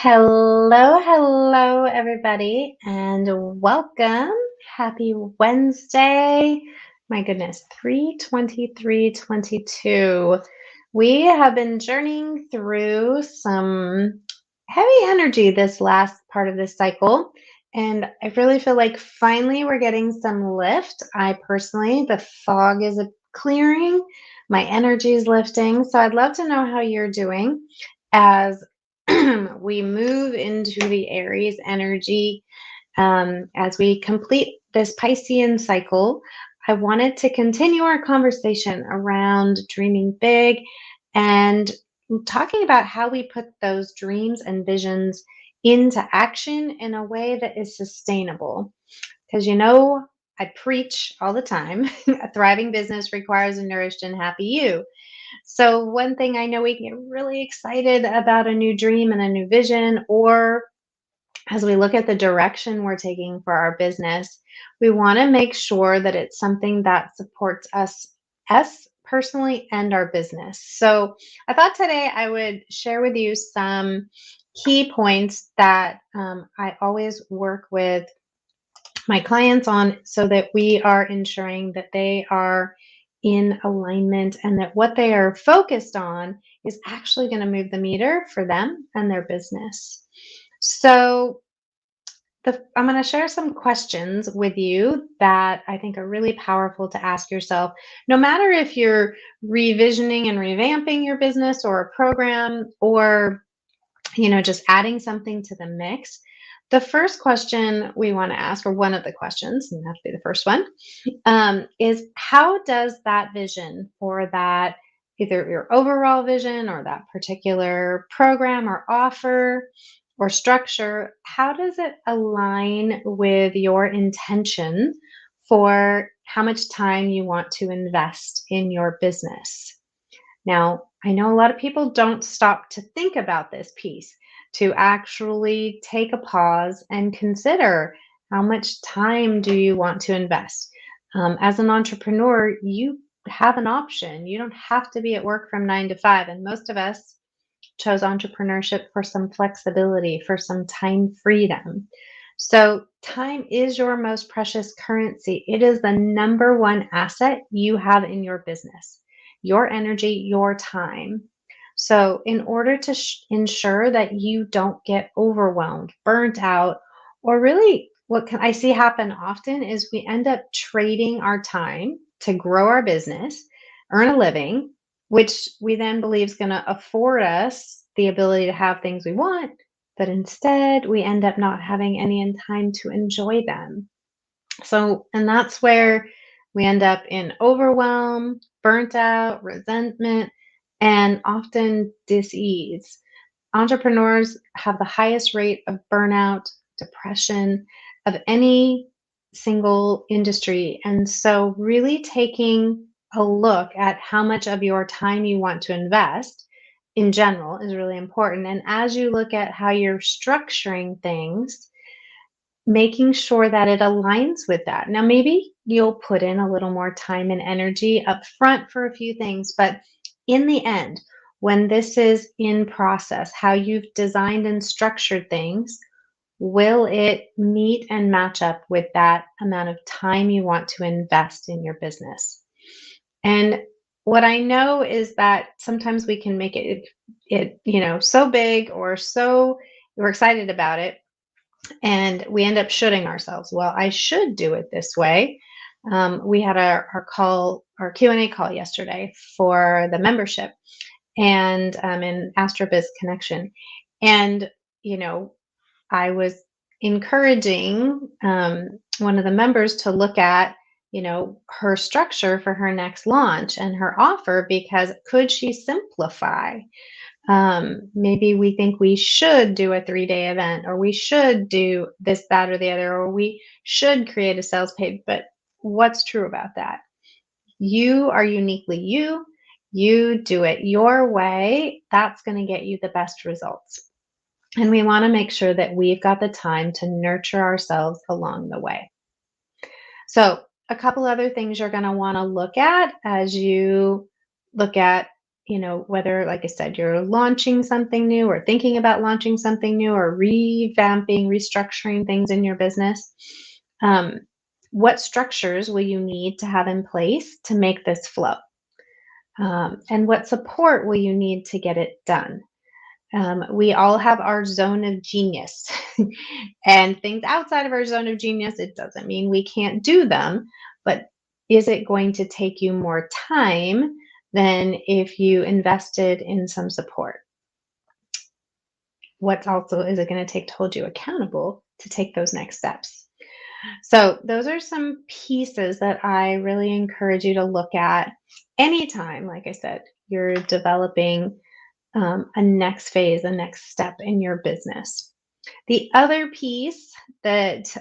Hello, everybody, and welcome. Happy Wednesday. My goodness, 3/23/22. We have been journeying through some heavy energy this last part of this cycle, and I really feel like finally we're getting some lift. The fog is clearing, my energy is lifting. So I'd love to know how you're doing as we move into the Aries energy as we complete this Piscean cycle. I wanted to continue our conversation around dreaming big and talking about how we put those dreams and visions into action in a way that is sustainable. Because I preach all the time a thriving business requires a nourished and happy you. So, one thing I know we can get really excited about a new dream and a new vision, or as we look at the direction we're taking for our business, we want to make sure that it's something that supports us personally and our business. So, I thought today I would share with you some key points that I always work with my clients on so that we are ensuring that they are in alignment and that what they are focused on is actually going to move the meter for them and their business. So, I'm going to share some questions with you that I think are really powerful to ask yourself, no matter if you're revisioning and revamping your business or a program or just adding something to the mix. The first question we want to ask, or one of the questions, and that to be the first one, is how does that vision or that either your overall vision or that particular program or offer or structure, how does it align with your intention for how much time you want to invest in your business? Now, I know a lot of people don't stop to think about this piece, to actually take a pause and consider how much time do you want to invest. As an entrepreneur, you have an option. You don't have to be at work from 9 to 5. And most of us chose entrepreneurship for some flexibility, for some time freedom. So, time is your most precious currency. It is the number one asset you have in your business, your energy, your time. So, in order to ensure that you don't get overwhelmed, burnt out, or really what can I see happen often is we end up trading our time to grow our business, earn a living, which we then believe is going to afford us the ability to have things we want, but instead we end up not having any in time to enjoy them. So, and that's where we end up in overwhelm, burnt out, resentment, and often dis-ease. Entrepreneurs have the highest rate of burnout, depression of any single industry. And so, really taking a look at how much of your time you want to invest in general is really important. And as you look at how you're structuring things, making sure that it aligns with that. Now, maybe you'll put in a little more time and energy up front for a few things, but in the end, when this is in process, how you've designed and structured things, will it meet and match up with that amount of time you want to invest in your business? And what I know is that sometimes we can make it so big or so we're excited about it and we end up shooting ourselves. Well, I should do it this way. We had our call, our Q&A call yesterday for the membership and in AstroBiz Connection. And, you know, I was encouraging one of the members to look at, her structure for her next launch and her offer because could she simplify? Maybe we think we should do a 3-day event, or we should do this, that, or the other, or we should create a sales page. But what's true about that? You are uniquely you. You do it your way. That's going to get you the best results. And we want to make sure that we've got the time to nurture ourselves along the way. So, a couple other things you're going to want to look at as you look at whether, like I said, you're launching something new or thinking about launching something new or revamping, restructuring things in your business, um, what structures will you need to have in place to make this flow? And what support will you need to get it done? We all have our zone of genius, and things outside of our zone of genius, it doesn't mean we can't do them, but is it going to take you more time than if you invested in some support? What also is it going to take to hold you accountable to take those next steps? So, those are some pieces that I really encourage you to look at anytime, like I said, you're developing a next phase, a next step in your business. The other piece that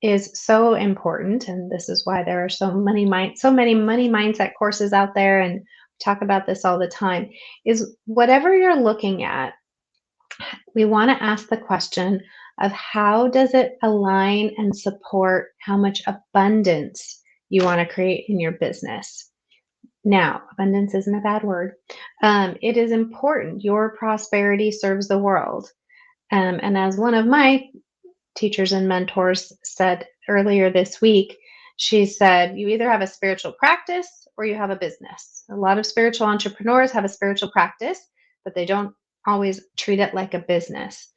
is so important, and this is why there are so many money mindset courses out there, and we talk about this all the time, is whatever you're looking at, we want to ask the question of how does it align and support how much abundance you want to create in your business. Now, abundance isn't a bad word. It is important. Your prosperity serves the world. And as one of my teachers and mentors said earlier this week, she said, you either have a spiritual practice or you have a business. A lot of spiritual entrepreneurs have a spiritual practice, but they don't always treat it like a business.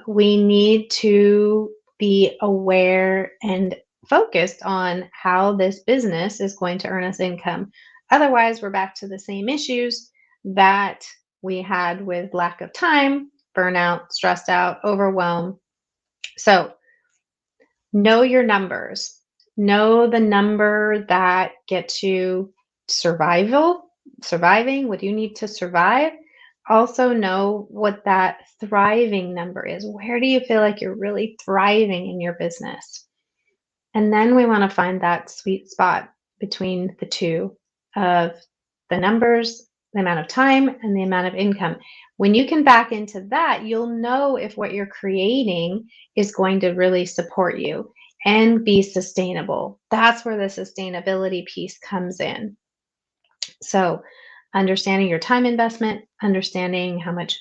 We need to be aware and focused on how this business is going to earn us income. Otherwise, we're back to the same issues that we had with lack of time, burnout, stressed out, overwhelmed. So know your numbers. Know the number that gets you surviving, what you need to survive. Also know what that thriving number is. Where do you feel like you're really thriving in your business? And then we want to find that sweet spot between the two of the numbers, the amount of time, and the amount of income. When you can back into that, you'll know if what you're creating is going to really support you and be sustainable. That's where the sustainability piece comes in. So, understanding your time investment, understanding how much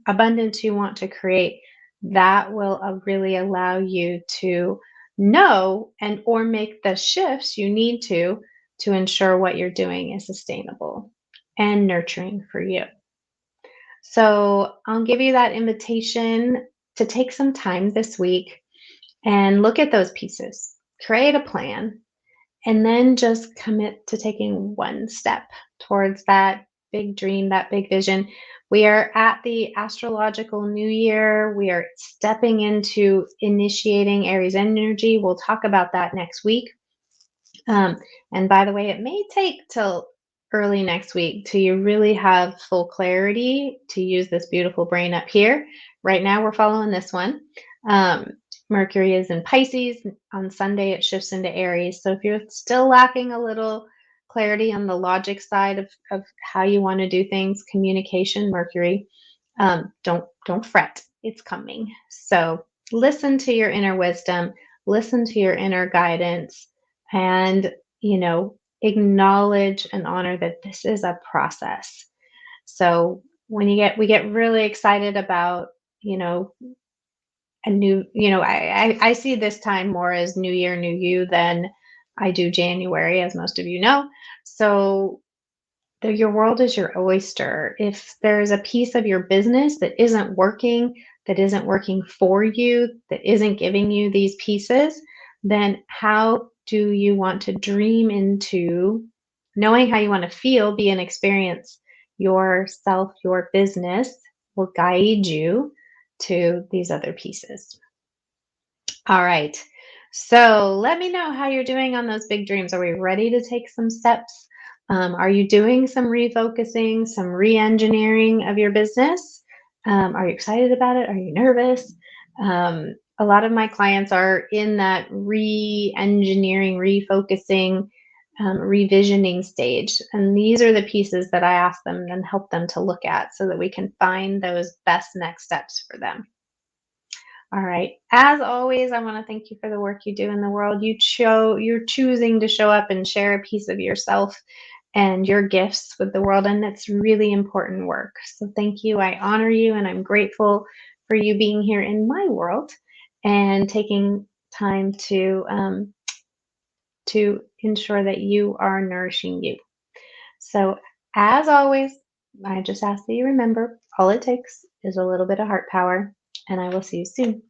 abundance you want to create, that will really allow you to know and or make the shifts you need to ensure what you're doing is sustainable and nurturing for you. So, I'll give you that invitation to take some time this week and look at those pieces. Create a plan and then just commit to taking one step towards that big dream, that big vision. We are at the astrological new year. We are stepping into initiating Aries energy. We'll talk about that next week. And by the way, it may take till early next week till you really have full clarity to use this beautiful brain up here. Right now, we're following this one. Um, Mercury is in Pisces. On Sunday, it shifts into Aries. So if you're still lacking a little clarity on the logic side of how you want to do things, communication, Mercury, don't fret. It's coming. So listen to your inner wisdom, listen to your inner guidance, and acknowledge and honor that this is a process. So when we get really excited about you know a new, I see this time more as new year, new you than I do January, as most of you know. So your world is your oyster. If there's a piece of your business that isn't working for you, that isn't giving you these pieces, then how do you want to dream into knowing how you want to feel, be an experience yourself, your business will guide you to these other pieces. All right. So let me know how you're doing on those big dreams. Are we ready to take some steps? Are you doing some refocusing, some re engineering of your business? Are you excited about it? Are you nervous? A lot of my clients are in that re engineering, refocusing, revisioning stage. And these are the pieces that I ask them and help them to look at so that we can find those best next steps for them. All right. As always, I want to thank you for the work you do in the world. You're choosing to show up and share a piece of yourself and your gifts with the world. And it's really important work. So thank you. I honor you, and I'm grateful for you being here in my world and taking time to ensure that you are nourishing you. So, as always, I just ask that you remember all it takes is a little bit of heart power, and I will see you soon.